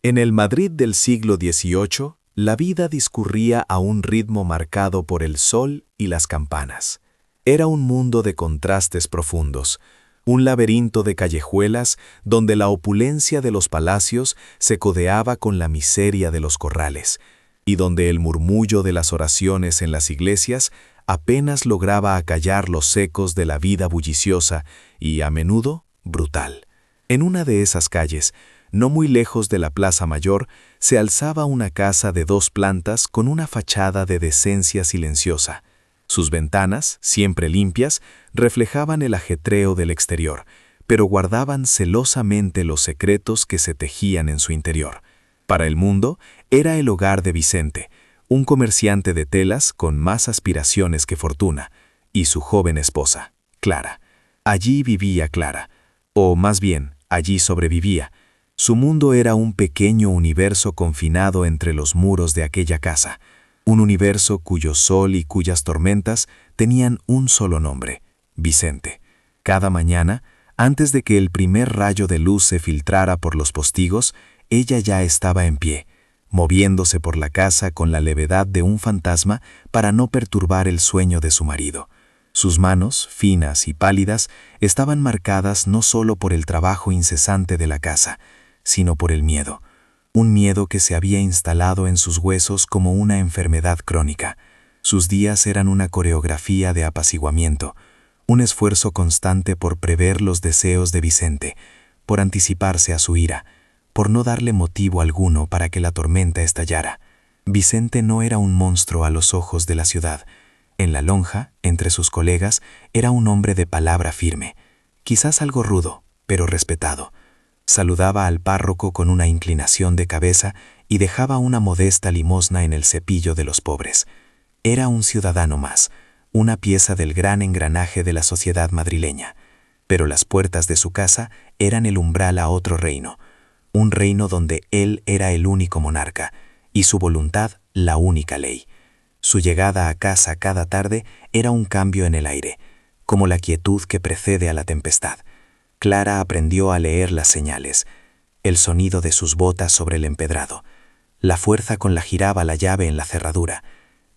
En el Madrid del siglo XVIII, la vida discurría a un ritmo marcado por el sol y las campanas. Era un mundo de contrastes profundos, un laberinto de callejuelas donde la opulencia de los palacios se codeaba con la miseria de los corrales, y donde el murmullo de las oraciones en las iglesias apenas lograba acallar los ecos de la vida bulliciosa y, a menudo, brutal. En una de esas calles, no muy lejos de la Plaza Mayor, se alzaba una casa de 2 plantas con una fachada de decencia silenciosa. Sus ventanas, siempre limpias, reflejaban el ajetreo del exterior, pero guardaban celosamente los secretos que se tejían en su interior. Para el mundo, era el hogar de Vicente, un comerciante de telas con más aspiraciones que fortuna, y su joven esposa, Clara. Allí vivía Clara, o más bien, allí sobrevivía. Su mundo era un pequeño universo confinado entre los muros de aquella casa, un universo cuyo sol y cuyas tormentas tenían un solo nombre, Vicente. Cada mañana, antes de que el primer rayo de luz se filtrara por los postigos, ella ya estaba en pie, moviéndose por la casa con la levedad de un fantasma para no perturbar el sueño de su marido. Sus manos, finas y pálidas, estaban marcadas no solo por el trabajo incesante de la casa, sino por el miedo, un miedo que se había instalado en sus huesos como una enfermedad crónica. Sus días eran una coreografía de apaciguamiento, un esfuerzo constante por prever los deseos de Vicente, por anticiparse a su ira, por no darle motivo alguno para que la tormenta estallara. Vicente no era un monstruo a los ojos de la ciudad. En la lonja, entre sus colegas, era un hombre de palabra firme, quizás algo rudo, pero respetado. Saludaba al párroco con una inclinación de cabeza y dejaba una modesta limosna en el cepillo de los pobres. Era un ciudadano más, una pieza del gran engranaje de la sociedad madrileña. Pero las puertas de su casa eran el umbral a otro reino, un reino donde él era el único monarca y su voluntad la única ley. Su llegada a casa cada tarde era un cambio en el aire, como la quietud que precede a la tempestad. Clara aprendió a leer las señales, el sonido de sus botas sobre el empedrado, la fuerza con la giraba la llave en la cerradura,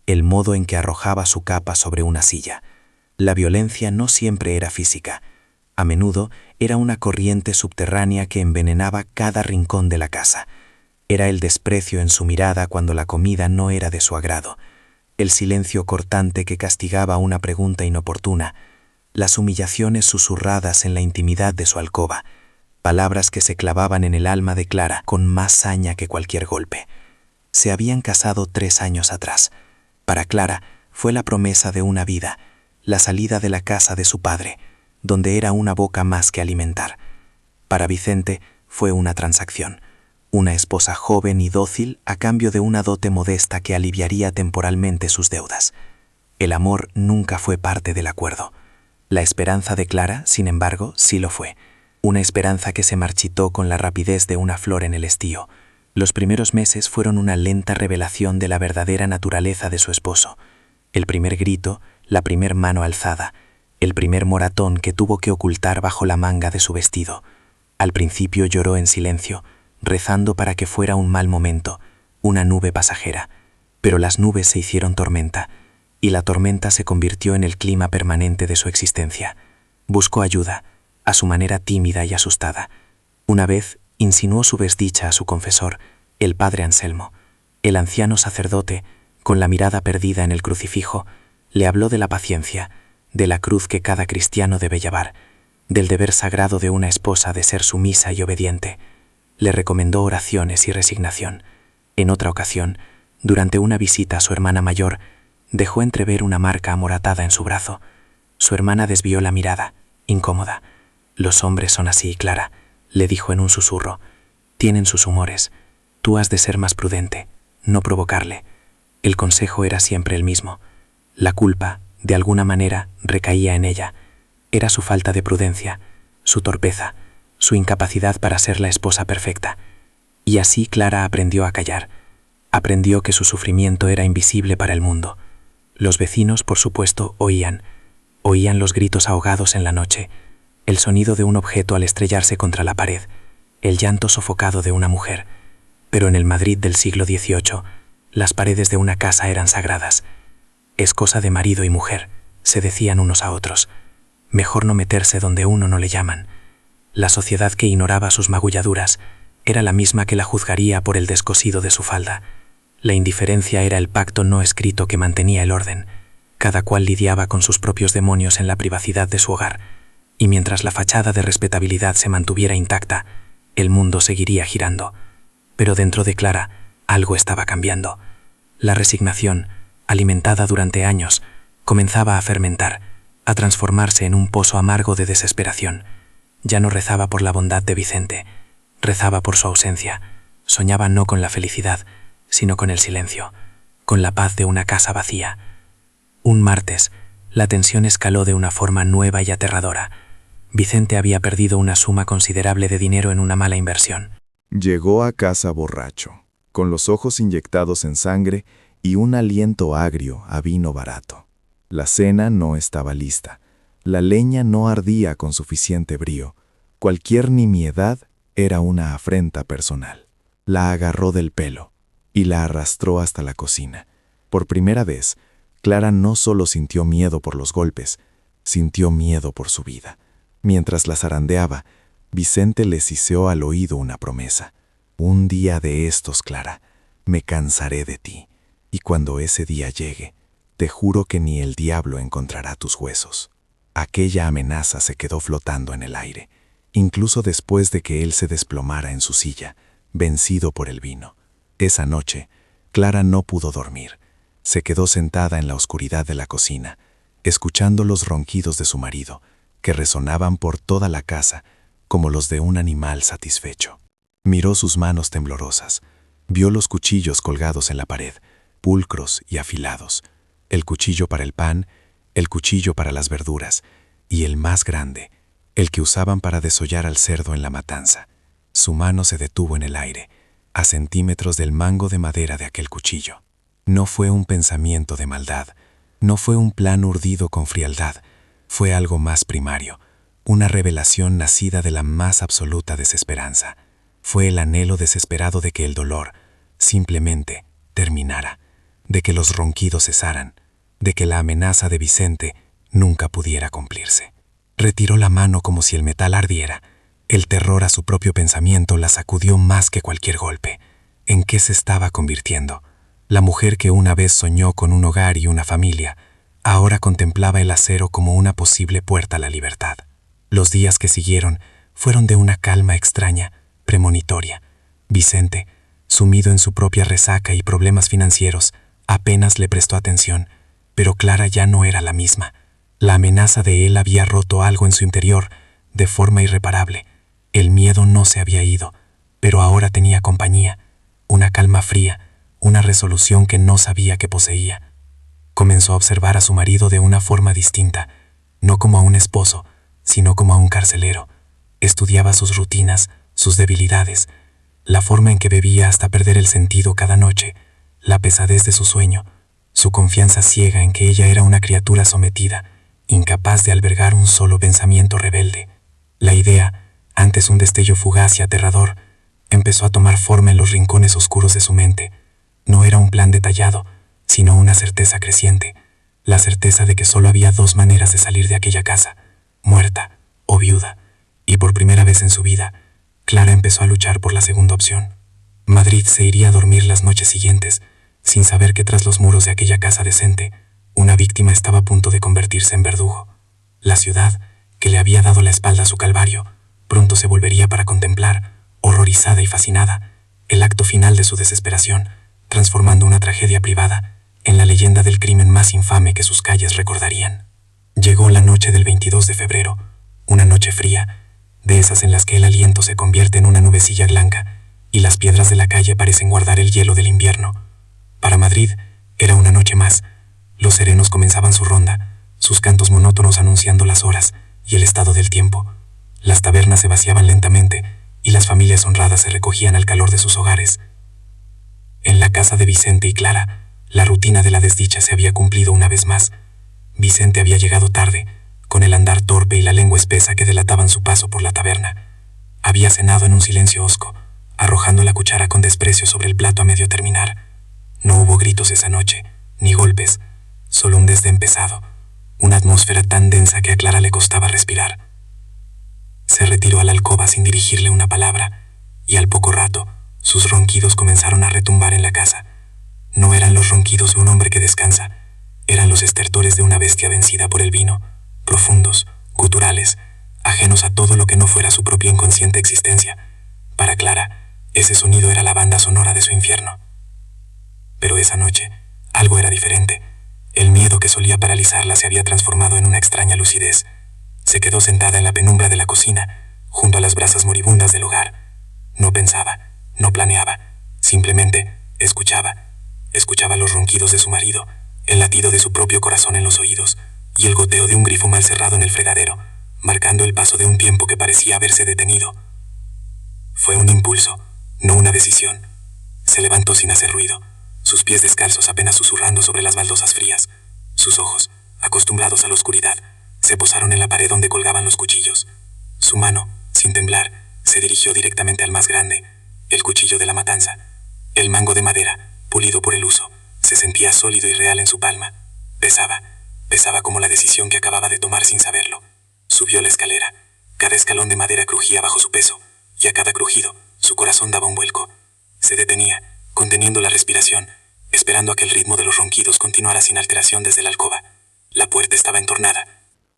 el modo en que arrojaba su capa sobre una silla. La violencia no siempre era física, a menudo era una corriente subterránea que envenenaba cada rincón de la casa. Era el desprecio en su mirada cuando la comida no era de su agrado, el silencio cortante que castigaba una pregunta inoportuna, las humillaciones susurradas en la intimidad de su alcoba, palabras que se clavaban en el alma de Clara con más saña que cualquier golpe. Se habían casado 3 años atrás. Para Clara fue la promesa de una vida, la salida de la casa de su padre, donde era una boca más que alimentar. Para Vicente fue una transacción, una esposa joven y dócil a cambio de una dote modesta que aliviaría temporalmente sus deudas. El amor nunca fue parte del acuerdo. La esperanza de Clara, sin embargo, sí lo fue, una esperanza que se marchitó con la rapidez de una flor en el estío. Los primeros meses fueron una lenta revelación de la verdadera naturaleza de su esposo. El primer grito, la primer mano alzada, el primer moratón que tuvo que ocultar bajo la manga de su vestido. Al principio lloró en silencio, rezando para que fuera un mal momento, una nube pasajera, pero las nubes se hicieron tormenta, y la tormenta se convirtió en el clima permanente de su existencia. Buscó ayuda, a su manera tímida y asustada. Una vez insinuó su desdicha a su confesor, el padre Anselmo. El anciano sacerdote, con la mirada perdida en el crucifijo, le habló de la paciencia, de la cruz que cada cristiano debe llevar, del deber sagrado de una esposa de ser sumisa y obediente. Le recomendó oraciones y resignación. En otra ocasión, durante una visita a su hermana mayor, dejó entrever una marca amoratada en su brazo. Su hermana desvió la mirada, incómoda. «Los hombres son así, Clara», le dijo en un susurro. «Tienen sus humores. Tú has de ser más prudente, no provocarle». El consejo era siempre el mismo. La culpa, de alguna manera, recaía en ella. Era su falta de prudencia, su torpeza, su incapacidad para ser la esposa perfecta. Y así Clara aprendió a callar. Aprendió que su sufrimiento era invisible para el mundo. Los vecinos, por supuesto, oían los gritos ahogados en la noche, el sonido de un objeto al estrellarse contra la pared, el llanto sofocado de una mujer. Pero en el Madrid del siglo XVIII, las paredes de una casa eran sagradas. Es cosa de marido y mujer, se decían unos a otros. Mejor no meterse donde uno no le llaman. La sociedad que ignoraba sus magulladuras era la misma que la juzgaría por el descosido de su falda. La indiferencia era el pacto no escrito que mantenía el orden. Cada cual lidiaba con sus propios demonios en la privacidad de su hogar, y mientras la fachada de respetabilidad se mantuviera intacta, el mundo seguiría girando. Pero dentro de Clara, algo estaba cambiando. La resignación, alimentada durante años, comenzaba a fermentar, a transformarse en un pozo amargo de desesperación. Ya no rezaba por la bondad de Vicente, rezaba por su ausencia. Soñaba no con la felicidad, sino con el silencio, con la paz de una casa vacía. Un martes, la tensión escaló de una forma nueva y aterradora. Vicente había perdido una suma considerable de dinero en una mala inversión. Llegó a casa borracho, con los ojos inyectados en sangre y un aliento agrio a vino barato. La cena no estaba lista. La leña no ardía con suficiente brío. Cualquier nimiedad era una afrenta personal. La agarró del pelo y la arrastró hasta la cocina. Por primera vez, Clara no solo sintió miedo por los golpes, sintió miedo por su vida. Mientras la zarandeaba, Vicente le siseó al oído una promesa. Un día de estos, Clara, me cansaré de ti, y cuando ese día llegue, te juro que ni el diablo encontrará tus huesos. Aquella amenaza se quedó flotando en el aire, incluso después de que él se desplomara en su silla, vencido por el vino. Esa noche, Clara no pudo dormir. Se quedó sentada en la oscuridad de la cocina, escuchando los ronquidos de su marido, que resonaban por toda la casa como los de un animal satisfecho. Miró sus manos temblorosas, vio los cuchillos colgados en la pared, pulcros y afilados, el cuchillo para el pan, el cuchillo para las verduras, y el más grande, el que usaban para desollar al cerdo en la matanza. Su mano se detuvo en el aire, a centímetros del mango de madera de aquel cuchillo. No fue un pensamiento de maldad, no fue un plan urdido con frialdad, fue algo más primario, una revelación nacida de la más absoluta desesperanza. Fue el anhelo desesperado de que el dolor, simplemente, terminara, de que los ronquidos cesaran, de que la amenaza de Vicente nunca pudiera cumplirse. Retiró la mano como si el metal ardiera. El terror a su propio pensamiento la sacudió más que cualquier golpe. ¿En qué se estaba convirtiendo? La mujer que una vez soñó con un hogar y una familia, ahora contemplaba el acero como una posible puerta a la libertad. Los días que siguieron fueron de una calma extraña, premonitoria. Vicente, sumido en su propia resaca y problemas financieros, apenas le prestó atención, pero Clara ya no era la misma. La amenaza de él había roto algo en su interior, de forma irreparable. El miedo no se había ido, pero ahora tenía compañía, una calma fría, una resolución que no sabía que poseía. Comenzó a observar a su marido de una forma distinta, no como a un esposo, sino como a un carcelero. Estudiaba sus rutinas, sus debilidades, la forma en que bebía hasta perder el sentido cada noche, la pesadez de su sueño, su confianza ciega en que ella era una criatura sometida, incapaz de albergar un solo pensamiento rebelde. La idea, antes un destello fugaz y aterrador, empezó a tomar forma en los rincones oscuros de su mente. No era un plan detallado, sino una certeza creciente, la certeza de que solo había dos maneras de salir de aquella casa, muerta o viuda, y por primera vez en su vida, Clara empezó a luchar por la segunda opción. Madrid se iría a dormir las noches siguientes, sin saber que tras los muros de aquella casa decente, una víctima estaba a punto de convertirse en verdugo. La ciudad, que le había dado la espalda a su calvario, pronto se volvería para contemplar, horrorizada y fascinada, el acto final de su desesperación, transformando una tragedia privada en la leyenda del crimen más infame que sus calles recordarían. Llegó la noche del 22 de febrero, una noche fría, de esas en las que el aliento se convierte en una nubecilla blanca y las piedras de la calle parecen guardar el hielo del invierno. Para Madrid era una noche más. Los serenos comenzaban su ronda, sus cantos monótonos anunciando las horas y el estado del tiempo. Las tabernas se vaciaban lentamente y las familias honradas se recogían al calor de sus hogares. En la casa de Vicente y Clara, la rutina de la desdicha se había cumplido una vez más. Vicente había llegado tarde, con el andar torpe y la lengua espesa que delataban su paso por la taberna. Había cenado en un silencio hosco, arrojando la cuchara con desprecio sobre el plato a medio terminar. No hubo gritos esa noche, ni golpes, solo un desdén pesado, una atmósfera tan densa que a Clara le costaba respirar. Se retiró a la alcoba sin dirigirle una palabra, y al poco rato, sus ronquidos comenzaron a retumbar en la casa. No eran los ronquidos de un hombre que descansa, eran los estertores de una bestia vencida por el vino, profundos, guturales, ajenos a todo lo que no fuera su propia inconsciente existencia. Para Clara, ese sonido era la banda sonora de su infierno. Pero esa noche, algo era diferente. El miedo que solía paralizarla se había transformado en una extraña lucidez. Se quedó sentada en la penumbra de la cocina, junto a las brasas moribundas del hogar. No pensaba, no planeaba, simplemente escuchaba. Escuchaba los ronquidos de su marido, el latido de su propio corazón en los oídos y el goteo de un grifo mal cerrado en el fregadero, marcando el paso de un tiempo que parecía haberse detenido. Fue un impulso, no una decisión. Se levantó sin hacer ruido, sus pies descalzos apenas susurrando sobre las baldosas frías. Sus ojos, acostumbrados a la oscuridad, se posaron en la pared donde colgaban los cuchillos. Su mano, sin temblar, se dirigió directamente al más grande, el cuchillo de la matanza. El mango de madera, pulido por el uso, se sentía sólido y real en su palma. Pesaba como la decisión que acababa de tomar sin saberlo. Subió la escalera. Cada escalón de madera crujía bajo su peso, y a cada crujido, su corazón daba un vuelco. Se detenía, conteniendo la respiración, esperando a que el ritmo de los ronquidos continuara sin alteración desde la alcoba. La puerta estaba entornada.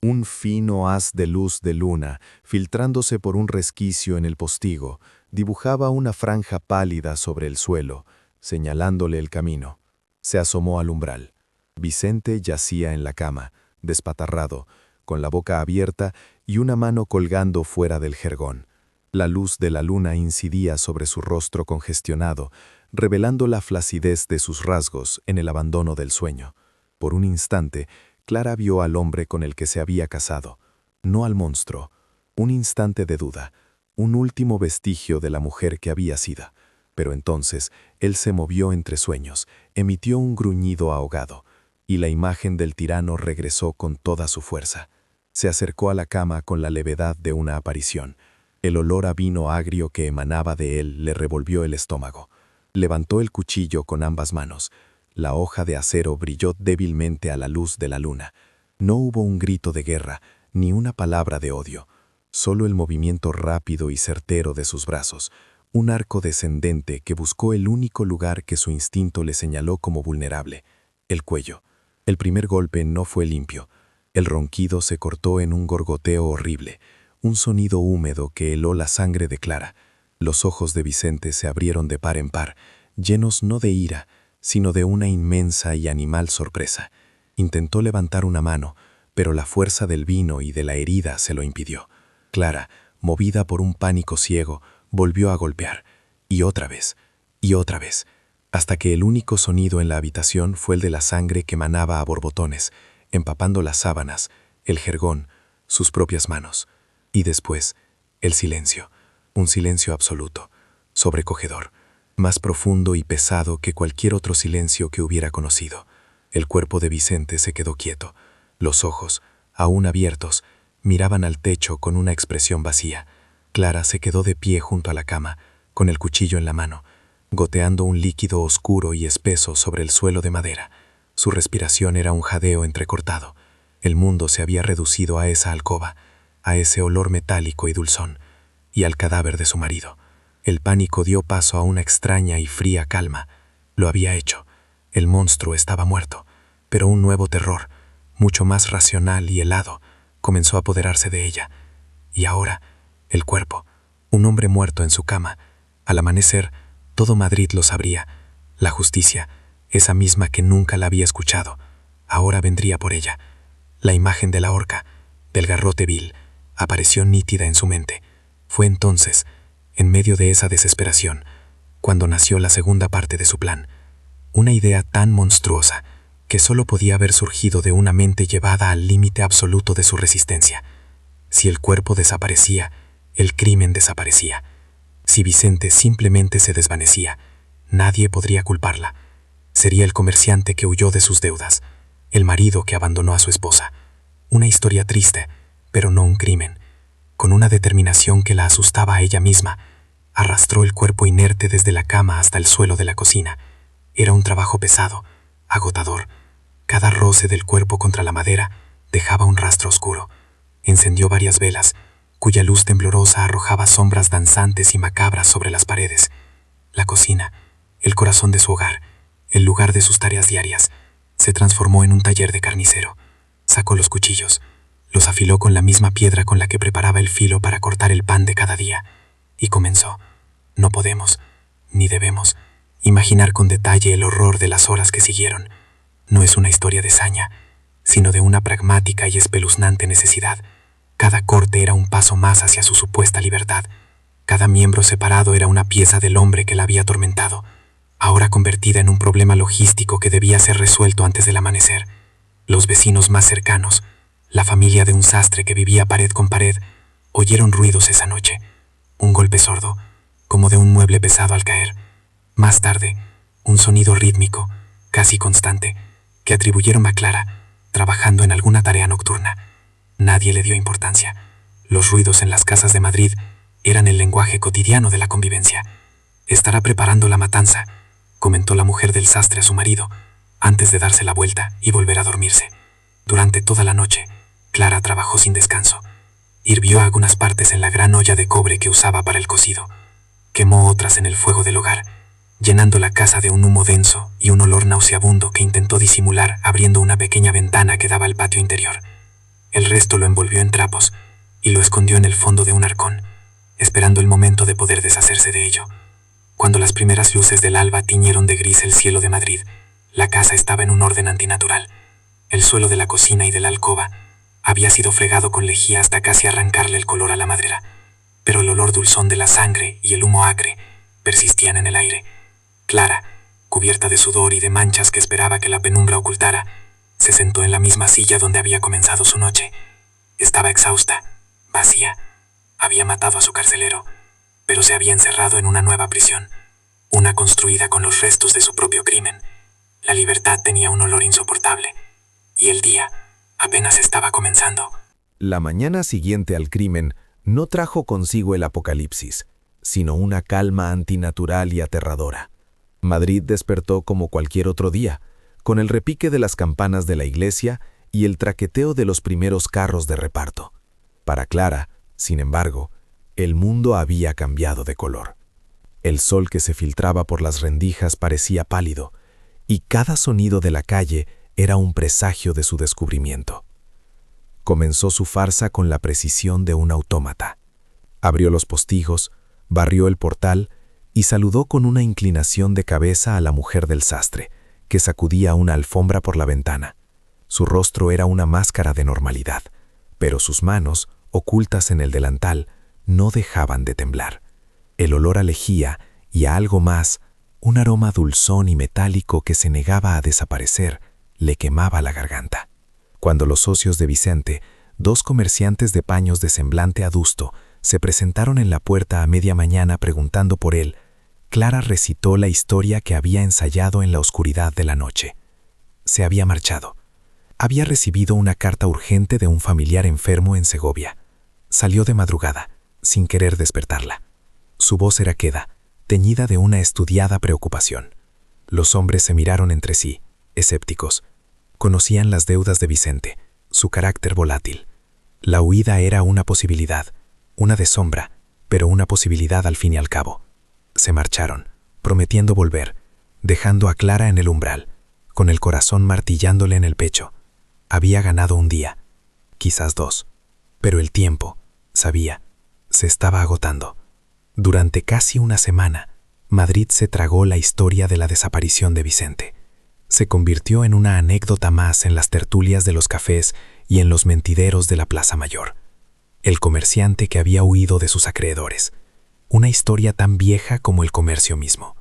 Un fino haz de luz de luna, filtrándose por un resquicio en el postigo, dibujaba una franja pálida sobre el suelo, señalándole el camino. Se asomó al umbral. Vicente yacía en la cama, despatarrado, con la boca abierta y una mano colgando fuera del jergón. La luz de la luna incidía sobre su rostro congestionado, revelando la flacidez de sus rasgos en el abandono del sueño. Por un instante, Clara vio al hombre con el que se había casado, no al monstruo. Un instante de duda, un último vestigio de la mujer que había sido. Pero entonces, él se movió entre sueños, emitió un gruñido ahogado, y la imagen del tirano regresó con toda su fuerza. Se acercó a la cama con la levedad de una aparición. El olor a vino agrio que emanaba de él le revolvió el estómago. Levantó el cuchillo con ambas manos. La hoja de acero brilló débilmente a la luz de la luna. No hubo un grito de guerra, ni una palabra de odio. Solo el movimiento rápido y certero de sus brazos, un arco descendente que buscó el único lugar que su instinto le señaló como vulnerable, el cuello. El primer golpe no fue limpio. El ronquido se cortó en un gorgoteo horrible, un sonido húmedo que heló la sangre de Clara. Los ojos de Vicente se abrieron de par en par, llenos no de ira, sino de una inmensa y animal sorpresa. Intentó levantar una mano, pero la fuerza del vino y de la herida se lo impidió. Clara, movida por un pánico ciego, volvió a golpear, y otra vez, hasta que el único sonido en la habitación fue el de la sangre que manaba a borbotones, empapando las sábanas, el jergón, sus propias manos. Y después, el silencio, un silencio absoluto, sobrecogedor, más profundo y pesado que cualquier otro silencio que hubiera conocido. El cuerpo de Vicente se quedó quieto. Los ojos, aún abiertos, miraban al techo con una expresión vacía. Clara se quedó de pie junto a la cama, con el cuchillo en la mano, goteando un líquido oscuro y espeso sobre el suelo de madera. Su respiración era un jadeo entrecortado. El mundo se había reducido a esa alcoba, a ese olor metálico y dulzón, y al cadáver de su marido. El pánico dio paso a una extraña y fría calma. Lo había hecho. El monstruo estaba muerto, pero un nuevo terror, mucho más racional y helado, comenzó a apoderarse de ella. Y ahora, el cuerpo, un hombre muerto en su cama. Al amanecer, todo Madrid lo sabría. La justicia, esa misma que nunca la había escuchado, ahora vendría por ella. La imagen de la horca, del garrote vil, apareció nítida en su mente. Fue entonces, en medio de esa desesperación, cuando nació la segunda parte de su plan. Una idea tan monstruosa que solo podía haber surgido de una mente llevada al límite absoluto de su resistencia. Si el cuerpo desaparecía, el crimen desaparecía. Si Vicente simplemente se desvanecía, nadie podría culparla. Sería el comerciante que huyó de sus deudas, el marido que abandonó a su esposa. Una historia triste, pero no un crimen. Con una determinación que la asustaba a ella misma, Arrastró el cuerpo inerte desde la cama hasta el suelo de la cocina. Era un trabajo pesado, agotador. Cada roce del cuerpo contra la madera dejaba un rastro oscuro. Encendió varias velas, cuya luz temblorosa arrojaba sombras danzantes y macabras sobre las paredes. La cocina, el corazón de su hogar, el lugar de sus tareas diarias, se transformó en un taller de carnicero. Sacó los cuchillos, los afiló con la misma piedra con la que preparaba el filo para cortar el pan de cada día, y comenzó. No podemos, ni debemos, imaginar con detalle el horror de las horas que siguieron. No es una historia de saña, sino de una pragmática y espeluznante necesidad. Cada corte era un paso más hacia su supuesta libertad. Cada miembro separado era una pieza del hombre que la había atormentado, ahora convertida en un problema logístico que debía ser resuelto antes del amanecer. Los vecinos más cercanos, la familia de un sastre que vivía pared con pared, oyeron ruidos esa noche. Un golpe sordo, como de un mueble pesado al caer. Más tarde, un sonido rítmico, casi constante, que atribuyeron a Clara, trabajando en alguna tarea nocturna. Nadie le dio importancia. Los ruidos en las casas de Madrid eran el lenguaje cotidiano de la convivencia. «Estará preparando la matanza», comentó la mujer del sastre a su marido, antes de darse la vuelta y volver a dormirse. Durante toda la noche, Clara trabajó sin descanso. Hirvió algunas partes en la gran olla de cobre que usaba para el cocido. Quemó otras en el fuego del hogar, llenando la casa de un humo denso y un olor nauseabundo que intentó disimular abriendo una pequeña ventana que daba al patio interior. El resto lo envolvió en trapos y lo escondió en el fondo de un arcón, esperando el momento de poder deshacerse de ello. Cuando las primeras luces del alba tiñeron de gris el cielo de Madrid, la casa estaba en un orden antinatural. El suelo de la cocina y de la alcoba había sido fregado con lejía hasta casi arrancarle el color a la madera, pero el olor dulzón de la sangre y el humo acre persistían en el aire. Clara, cubierta de sudor y de manchas que esperaba que la penumbra ocultara, se sentó en la misma silla donde había comenzado su noche. Estaba exhausta, vacía. Había matado a su carcelero, pero se había encerrado en una nueva prisión, una construida con los restos de su propio crimen. La libertad tenía un olor insoportable, y el día apenas estaba comenzando. La mañana siguiente al crimen no trajo consigo el apocalipsis, sino una calma antinatural y aterradora. Madrid despertó como cualquier otro día, con el repique de las campanas de la iglesia y el traqueteo de los primeros carros de reparto. Para Clara, sin embargo, el mundo había cambiado de color. El sol que se filtraba por las rendijas parecía pálido, y cada sonido de la calle era un presagio de su descubrimiento. Comenzó su farsa con la precisión de un autómata. Abrió los postigos, barrió el portal y saludó con una inclinación de cabeza a la mujer del sastre, que sacudía una alfombra por la ventana. Su rostro era una máscara de normalidad, pero sus manos, ocultas en el delantal, no dejaban de temblar. El olor a lejía y a algo más, un aroma dulzón y metálico que se negaba a desaparecer, le quemaba la garganta. Cuando los socios de Vicente, dos comerciantes de paños de semblante adusto, se presentaron en la puerta a media mañana preguntando por él, Clara recitó la historia que había ensayado en la oscuridad de la noche. Se había marchado. Había recibido una carta urgente de un familiar enfermo en Segovia. Salió de madrugada, sin querer despertarla. Su voz era queda, teñida de una estudiada preocupación. Los hombres se miraron entre sí, escépticos. Conocían las deudas de Vicente, su carácter volátil. La huida era una posibilidad, una deshonra, pero una posibilidad al fin y al cabo. Se marcharon, prometiendo volver, dejando a Clara en el umbral, con el corazón martillándole en el pecho. Había ganado un día, quizás dos, pero el tiempo, sabía, se estaba agotando. Durante casi una semana, Madrid se tragó la historia de la desaparición de Vicente. Se convirtió en una anécdota más en las tertulias de los cafés y en los mentideros de la Plaza Mayor. El comerciante que había huido de sus acreedores. Una historia tan vieja como el comercio mismo.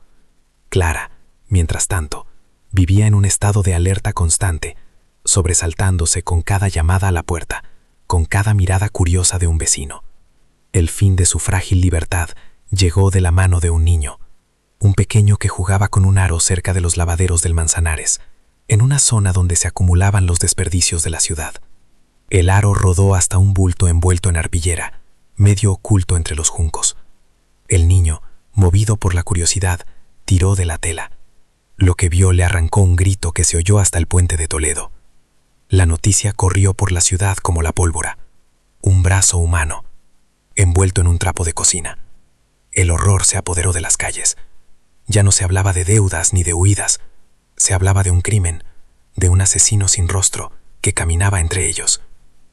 Clara, mientras tanto, vivía en un estado de alerta constante, sobresaltándose con cada llamada a la puerta, con cada mirada curiosa de un vecino. El fin de su frágil libertad llegó de la mano de un niño, un pequeño que jugaba con un aro cerca de los lavaderos del Manzanares, en una zona donde se acumulaban los desperdicios de la ciudad. El aro rodó hasta un bulto envuelto en arpillera, medio oculto entre los juncos. El niño, movido por la curiosidad, tiró de la tela. Lo que vio le arrancó un grito que se oyó hasta el puente de Toledo. La noticia corrió por la ciudad como la pólvora. Un brazo humano, envuelto en un trapo de cocina. El horror se apoderó de las calles. Ya no se hablaba de deudas ni de huidas. Se hablaba de un crimen, de un asesino sin rostro que caminaba entre ellos.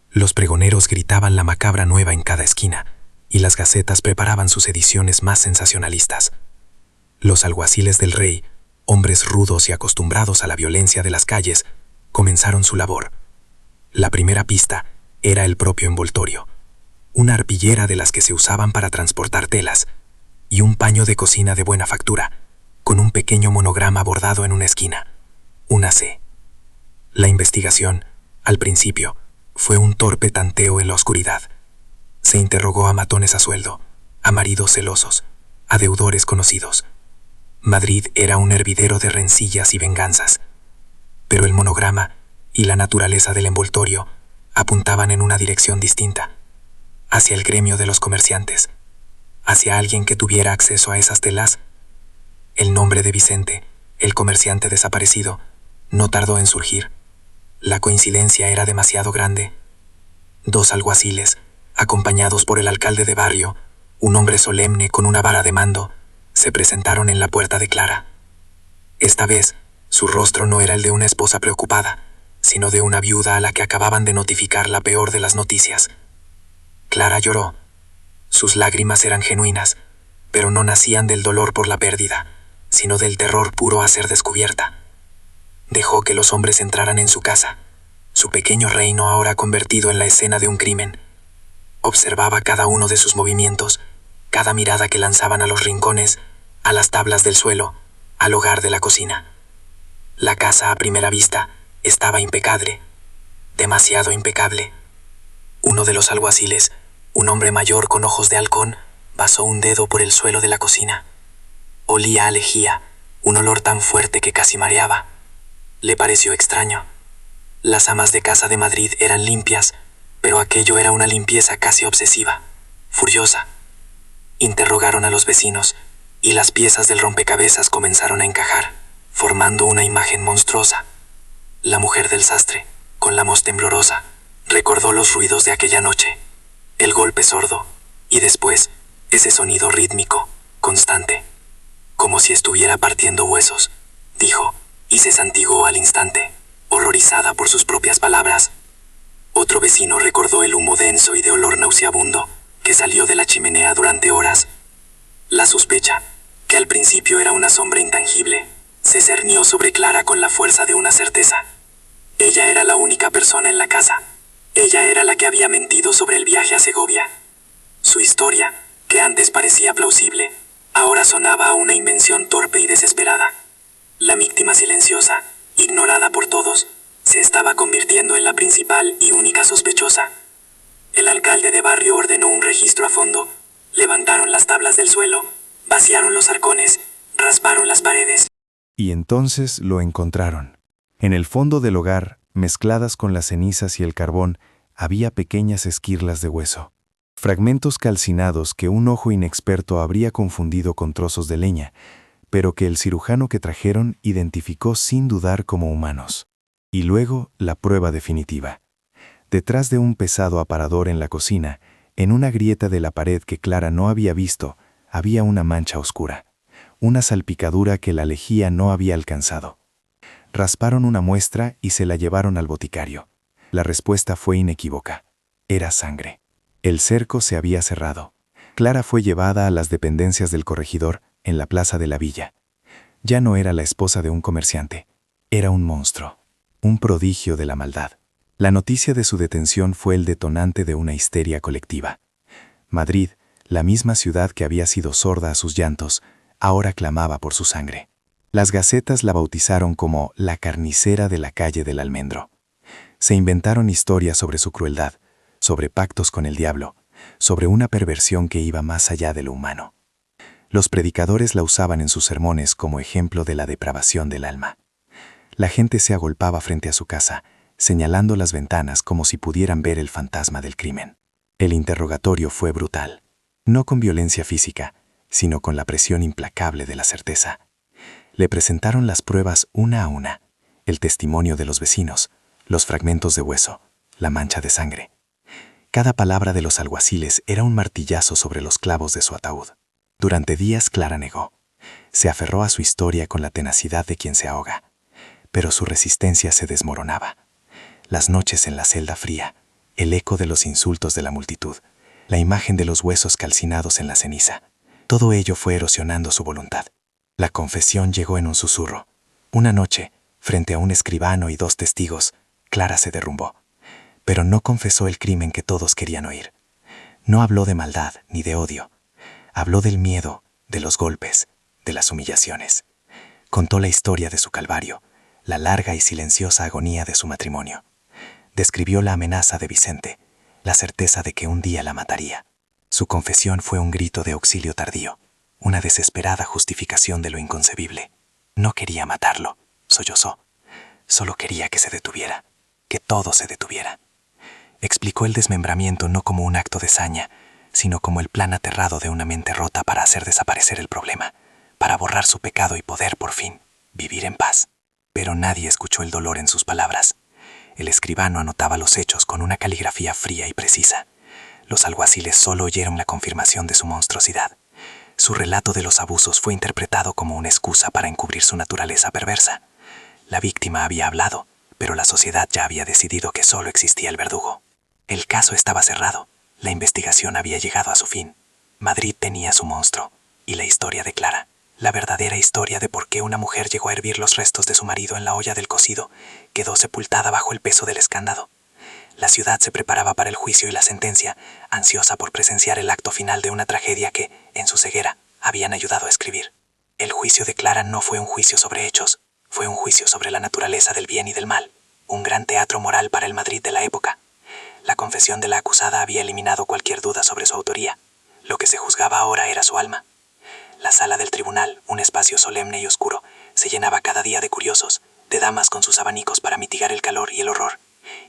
Los pregoneros gritaban la macabra nueva en cada esquina y las gacetas preparaban sus ediciones más sensacionalistas. Los alguaciles del rey, hombres rudos y acostumbrados a la violencia de las calles, comenzaron su labor. La primera pista era el propio envoltorio, una arpillera de las que se usaban para transportar telas y un paño de cocina de buena factura, con un pequeño monograma bordado en una esquina, una C. La investigación, al principio, fue un torpe tanteo en la oscuridad. Se interrogó a matones a sueldo, a maridos celosos, a deudores conocidos. Madrid era un hervidero de rencillas y venganzas, pero el monograma y la naturaleza del envoltorio apuntaban en una dirección distinta, hacia el gremio de los comerciantes, hacia alguien que tuviera acceso a esas telas. El nombre de Vicente, el comerciante desaparecido, no tardó en surgir. La coincidencia era demasiado grande. 2 alguaciles, acompañados por el alcalde de barrio, un hombre solemne con una vara de mando, se presentaron en la puerta de Clara. Esta vez, su rostro no era el de una esposa preocupada, sino de una viuda a la que acababan de notificar la peor de las noticias. Clara lloró. Sus lágrimas eran genuinas, pero no nacían del dolor por la pérdida, sino del terror puro a ser descubierta. Dejó que los hombres entraran en su casa, su pequeño reino ahora convertido en la escena de un crimen. Observaba cada uno de sus movimientos, cada mirada que lanzaban a los rincones, a las tablas del suelo, al hogar de la cocina. La casa, a primera vista, estaba impecable, demasiado impecable. Uno de los alguaciles, un hombre mayor con ojos de halcón, pasó un dedo por el suelo de la cocina. Olía a lejía, un olor tan fuerte que casi mareaba. Le pareció extraño. Las amas de casa de Madrid eran limpias, pero aquello era una limpieza casi obsesiva, furiosa. Interrogaron a los vecinos, y las piezas del rompecabezas comenzaron a encajar, formando una imagen monstruosa. La mujer del sastre, con la voz temblorosa, recordó los ruidos de aquella noche, el golpe sordo, y después, ese sonido rítmico, constante, como si estuviera partiendo huesos, dijo, y se santiguó al instante, horrorizada por sus propias palabras. Otro vecino recordó el humo denso y de olor nauseabundo que salió de la chimenea durante horas. La sospecha, que al principio era una sombra intangible, se cernió sobre Clara con la fuerza de una certeza. Ella era la única persona en la casa. Ella era la que había mentido sobre el viaje a Segovia. Su historia, que antes parecía plausible, ahora sonaba a una invención torpe y desesperada. La víctima silenciosa, ignorada por todos, se estaba convirtiendo en la principal y única sospechosa. El alcalde de barrio ordenó un registro a fondo. Levantaron las tablas del suelo, vaciaron los arcones, rasparon las paredes. Y entonces lo encontraron. En el fondo del hogar, mezcladas con las cenizas y el carbón, había pequeñas esquirlas de hueso. Fragmentos calcinados que un ojo inexperto habría confundido con trozos de leña, pero que el cirujano que trajeron identificó sin dudar como humanos. Y luego, la prueba definitiva. Detrás de un pesado aparador en la cocina, en una grieta de la pared que Clara no había visto, había una mancha oscura, una salpicadura que la lejía no había alcanzado. Rasparon una muestra y se la llevaron al boticario. La respuesta fue inequívoca. Era sangre. El cerco se había cerrado. Clara fue llevada a las dependencias del corregidor en la plaza de la villa. Ya no era la esposa de un comerciante. Era un monstruo, un prodigio de la maldad. La noticia de su detención fue el detonante de una histeria colectiva. Madrid, la misma ciudad que había sido sorda a sus llantos, ahora clamaba por su sangre. Las gacetas la bautizaron como la carnicera de la calle del Almendro. Se inventaron historias sobre su crueldad, sobre pactos con el diablo, sobre una perversión que iba más allá de lo humano. Los predicadores la usaban en sus sermones como ejemplo de la depravación del alma. La gente se agolpaba frente a su casa, señalando las ventanas como si pudieran ver el fantasma del crimen. El interrogatorio fue brutal, no con violencia física, sino con la presión implacable de la certeza. Le presentaron las pruebas una a una, el testimonio de los vecinos, los fragmentos de hueso, la mancha de sangre. Cada palabra de los alguaciles era un martillazo sobre los clavos de su ataúd. Durante días Clara negó. Se aferró a su historia con la tenacidad de quien se ahoga, pero su resistencia se desmoronaba. Las noches en la celda fría, el eco de los insultos de la multitud, la imagen de los huesos calcinados en la ceniza, todo ello fue erosionando su voluntad. La confesión llegó en un susurro. Una noche, frente a un escribano y 2 testigos, Clara se derrumbó. Pero no confesó el crimen que todos querían oír. No habló de maldad ni de odio. Habló del miedo, de los golpes, de las humillaciones. Contó la historia de su calvario, la larga y silenciosa agonía de su matrimonio. Describió la amenaza de Vicente, la certeza de que un día la mataría. Su confesión fue un grito de auxilio tardío, una desesperada justificación de lo inconcebible. No quería matarlo, sollozó. Solo quería que se detuviera, que todo se detuviera. Explicó el desmembramiento no como un acto de saña, sino como el plan aterrado de una mente rota para hacer desaparecer el problema, para borrar su pecado y poder, por fin, vivir en paz. Pero nadie escuchó el dolor en sus palabras. El escribano anotaba los hechos con una caligrafía fría y precisa. Los alguaciles solo oyeron la confirmación de su monstruosidad. Su relato de los abusos fue interpretado como una excusa para encubrir su naturaleza perversa. La víctima había hablado, pero la sociedad ya había decidido que solo existía el verdugo. El caso estaba cerrado. La investigación había llegado a su fin. Madrid tenía su monstruo, y la historia de Clara, la verdadera historia de por qué una mujer llegó a hervir los restos de su marido en la olla del cocido, quedó sepultada bajo el peso del escándalo. La ciudad se preparaba para el juicio y la sentencia, ansiosa por presenciar el acto final de una tragedia que, en su ceguera, habían ayudado a escribir. El juicio de Clara no fue un juicio sobre hechos, fue un juicio sobre la naturaleza del bien y del mal, un gran teatro moral para el Madrid de la época. La confesión de la acusada había eliminado cualquier duda sobre su autoría. Lo que se juzgaba ahora era su alma. La sala del tribunal, un espacio solemne y oscuro, se llenaba cada día de curiosos, de damas con sus abanicos para mitigar el calor y el horror,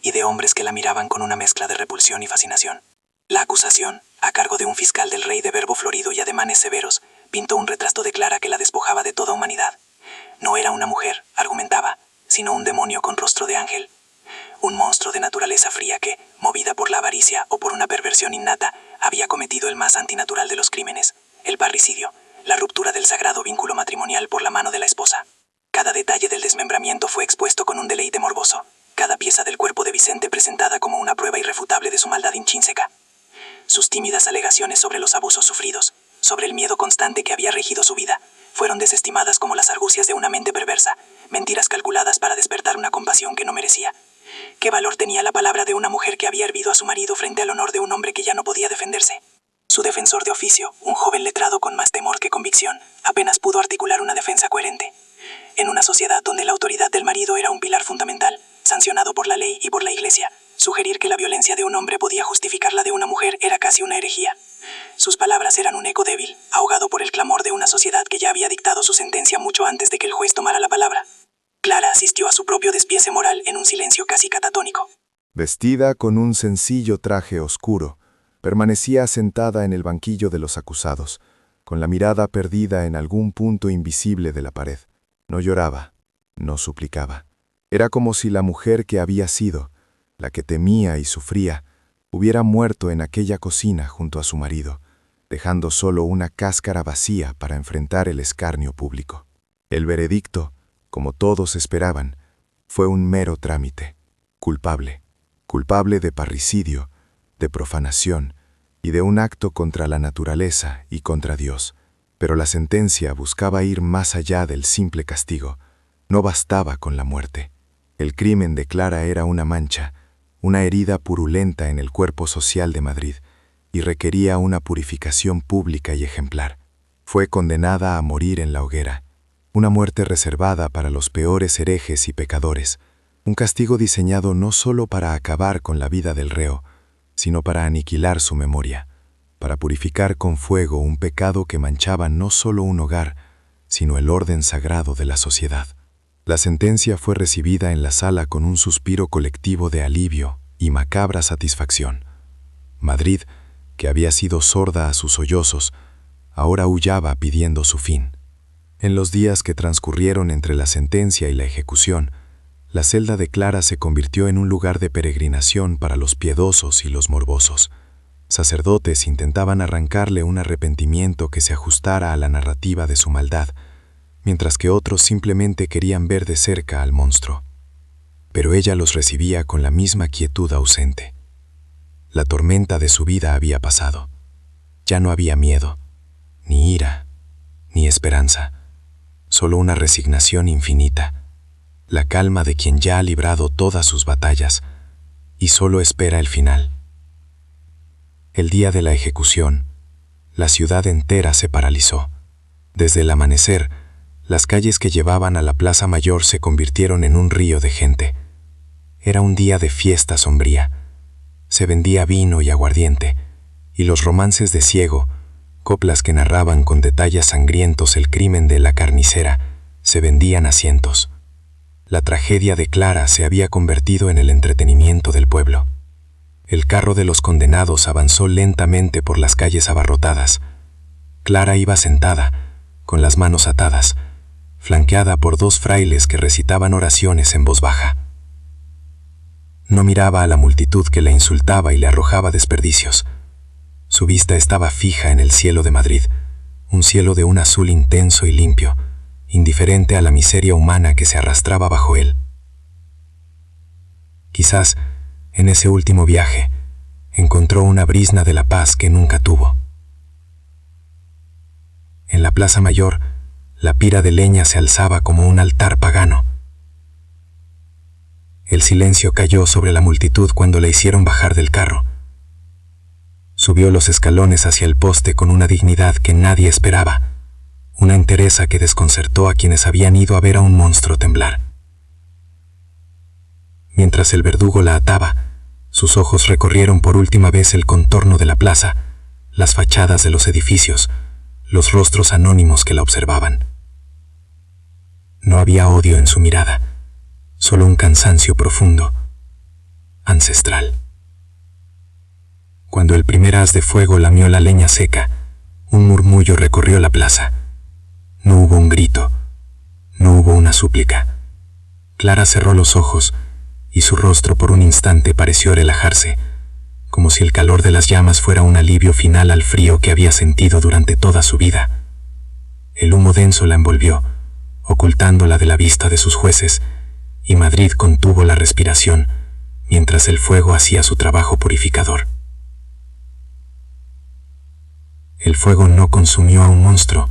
y de hombres que la miraban con una mezcla de repulsión y fascinación. La acusación, a cargo de un fiscal del rey de verbo florido y ademanes severos, pintó un retrato de Clara que la despojaba de toda humanidad. No era una mujer, argumentaba, sino un demonio con rostro de ángel. Un monstruo de naturaleza fría que, movida por la avaricia o por una perversión innata, había cometido el más antinatural de los crímenes, el parricidio, la ruptura del sagrado vínculo matrimonial por la mano de la esposa. Cada detalle del desmembramiento fue expuesto con un deleite morboso, cada pieza del cuerpo de Vicente presentada como una prueba irrefutable de su maldad intrínseca. Sus tímidas alegaciones sobre los abusos sufridos, sobre el miedo constante que había regido su vida, fueron desestimadas como las argucias de una mente perversa, mentiras calculadas para despertar una compasión que no merecía. ¿Qué valor tenía la palabra de una mujer que había hervido a su marido frente al honor de un hombre que ya no podía defenderse? Su defensor de oficio, un joven letrado con más temor que convicción, apenas pudo articular una defensa coherente. En una sociedad donde la autoridad del marido era un pilar fundamental, sancionado por la ley y por la iglesia, sugerir que la violencia de un hombre podía justificar la de una mujer era casi una herejía. Sus palabras eran un eco débil, ahogado por el clamor de una sociedad que ya había dictado su sentencia mucho antes de que el juez tomara la palabra. Clara asistió a su propio despiece moral en un silencio casi catatónico. Vestida con un sencillo traje oscuro, permanecía sentada en el banquillo de los acusados, con la mirada perdida en algún punto invisible de la pared. No lloraba, no suplicaba. Era como si la mujer que había sido, la que temía y sufría, hubiera muerto en aquella cocina junto a su marido, dejando solo una cáscara vacía para enfrentar el escarnio público. El veredicto, como todos esperaban, fue un mero trámite. Culpable de parricidio, de profanación y de un acto contra la naturaleza y contra Dios. Pero la sentencia buscaba ir más allá del simple castigo. No bastaba con la muerte. El crimen de Clara era una mancha, una herida purulenta en el cuerpo social de Madrid, y requería una purificación pública y ejemplar. Fue condenada a morir en la hoguera, una muerte reservada para los peores herejes y pecadores, un castigo diseñado no solo para acabar con la vida del reo, sino para aniquilar su memoria, para purificar con fuego un pecado que manchaba no solo un hogar, sino el orden sagrado de la sociedad. La sentencia fue recibida en la sala con un suspiro colectivo de alivio y macabra satisfacción. Madrid, que había sido sorda a sus sollozos, ahora aullaba pidiendo su fin. En los días que transcurrieron entre la sentencia y la ejecución, la celda de Clara se convirtió en un lugar de peregrinación para los piedosos y los morbosos. Sacerdotes intentaban arrancarle un arrepentimiento que se ajustara a la narrativa de su maldad, mientras que otros simplemente querían ver de cerca al monstruo. Pero ella los recibía con la misma quietud ausente. La tormenta de su vida había pasado. Ya no había miedo, ni ira, ni esperanza, solo una resignación infinita, la calma de quien ya ha librado todas sus batallas y solo espera el final. El día de la ejecución, la ciudad entera se paralizó. Desde el amanecer, las calles que llevaban a la Plaza Mayor se convirtieron en un río de gente. Era un día de fiesta sombría. Se vendía vino y aguardiente, y los romances de ciego, coplas que narraban con detalles sangrientos el crimen de la carnicera, se vendían a cientos. La tragedia de Clara se había convertido en el entretenimiento del pueblo. El carro de los condenados avanzó lentamente por las calles abarrotadas. Clara iba sentada, con las manos atadas, flanqueada por dos frailes que recitaban oraciones en voz baja. No miraba a la multitud que la insultaba y le arrojaba desperdicios. Su vista estaba fija en el cielo de Madrid, un cielo de un azul intenso y limpio, indiferente a la miseria humana que se arrastraba bajo él. Quizás, en ese último viaje, encontró una brizna de la paz que nunca tuvo. En la Plaza Mayor, la pira de leña se alzaba como un altar pagano. El silencio cayó sobre la multitud cuando la hicieron bajar del carro. Subió los escalones hacia el poste con una dignidad que nadie esperaba, una entereza que desconcertó a quienes habían ido a ver a un monstruo temblar. Mientras el verdugo la ataba, sus ojos recorrieron por última vez el contorno de la plaza, las fachadas de los edificios, los rostros anónimos que la observaban. No había odio en su mirada, solo un cansancio profundo, ancestral. Cuando el primer haz de fuego lamió la leña seca, un murmullo recorrió la plaza. No hubo un grito, no hubo una súplica. Clara cerró los ojos y su rostro por un instante pareció relajarse, como si el calor de las llamas fuera un alivio final al frío que había sentido durante toda su vida. El humo denso la envolvió, ocultándola de la vista de sus jueces, y Madrid contuvo la respiración mientras el fuego hacía su trabajo purificador. El fuego no consumió a un monstruo,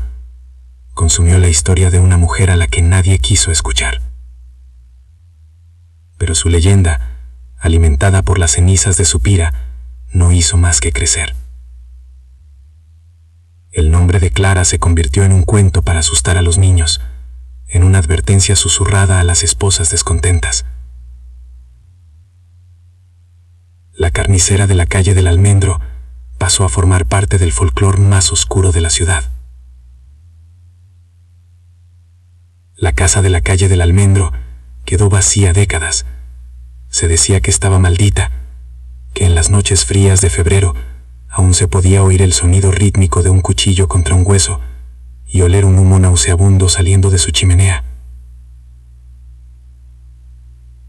consumió la historia de una mujer a la que nadie quiso escuchar. Pero su leyenda, alimentada por las cenizas de su pira, no hizo más que crecer. El nombre de Clara se convirtió en un cuento para asustar a los niños, en una advertencia susurrada a las esposas descontentas. La carnicera de la calle del Almendro pasó a formar parte del folclore más oscuro de la ciudad. La casa de la calle del Almendro quedó vacía décadas. Se decía que estaba maldita, que en las noches frías de febrero aún se podía oír el sonido rítmico de un cuchillo contra un hueso y oler un humo nauseabundo saliendo de su chimenea.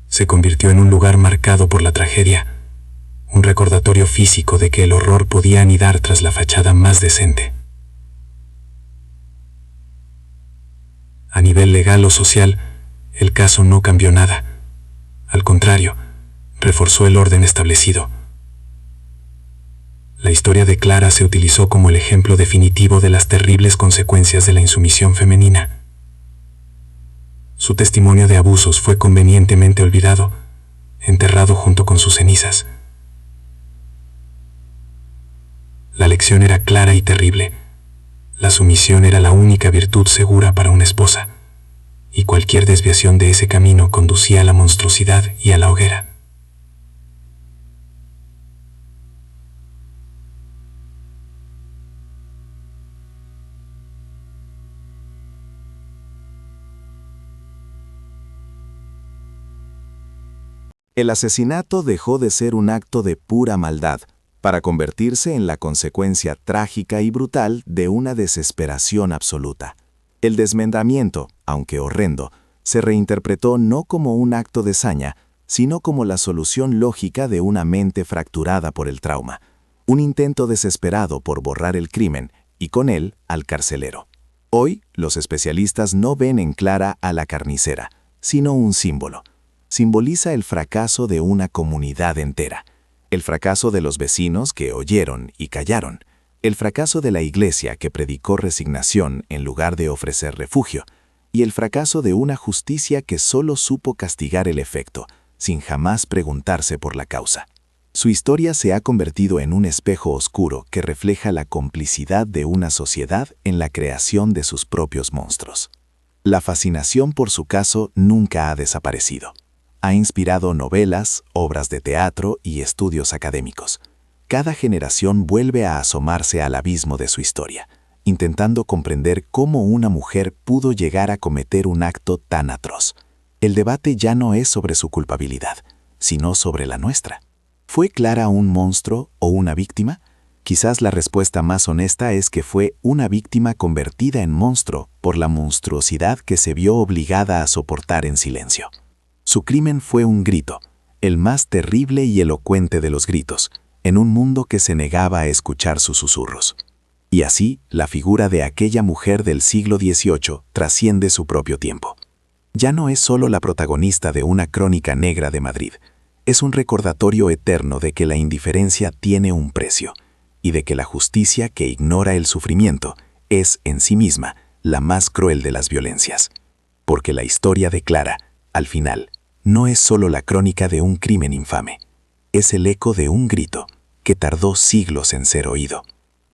Se convirtió en un lugar marcado por la tragedia, un recordatorio físico de que el horror podía anidar tras la fachada más decente. A nivel legal o social, el caso no cambió nada. Al contrario, reforzó el orden establecido. La historia de Clara se utilizó como el ejemplo definitivo de las terribles consecuencias de la insumisión femenina. Su testimonio de abusos fue convenientemente olvidado, enterrado junto con sus cenizas. La lección era clara y terrible. La sumisión era la única virtud segura para una esposa, y cualquier desviación de ese camino conducía a la monstruosidad y a la hoguera. El asesinato dejó de ser un acto de pura maldad para convertirse en la consecuencia trágica y brutal de una desesperación absoluta. El desmembramiento, aunque horrendo, se reinterpretó no como un acto de saña, sino como la solución lógica de una mente fracturada por el trauma, un intento desesperado por borrar el crimen y con él al carcelero. Hoy, los especialistas no ven en Clara a la carnicera, sino un símbolo. Simboliza el fracaso de una comunidad entera, el fracaso de los vecinos que oyeron y callaron, el fracaso de la iglesia que predicó resignación en lugar de ofrecer refugio, y el fracaso de una justicia que solo supo castigar el efecto, sin jamás preguntarse por la causa. Su historia se ha convertido en un espejo oscuro que refleja la complicidad de una sociedad en la creación de sus propios monstruos. La fascinación por su caso nunca ha desaparecido. Ha inspirado novelas, obras de teatro y estudios académicos. Cada generación vuelve a asomarse al abismo de su historia, intentando comprender cómo una mujer pudo llegar a cometer un acto tan atroz. El debate ya no es sobre su culpabilidad, sino sobre la nuestra. ¿Fue Clara un monstruo o una víctima? Quizás la respuesta más honesta es que fue una víctima convertida en monstruo por la monstruosidad que se vio obligada a soportar en silencio. Su crimen fue un grito, el más terrible y elocuente de los gritos, en un mundo que se negaba a escuchar sus susurros. Y así, la figura de aquella mujer del siglo XVIII trasciende su propio tiempo. Ya no es solo la protagonista de una crónica negra de Madrid, es un recordatorio eterno de que la indiferencia tiene un precio y de que la justicia que ignora el sufrimiento es, en sí misma, la más cruel de las violencias. Porque la historia de Clara, al final, no es solo la crónica de un crimen infame, es el eco de un grito que tardó siglos en ser oído.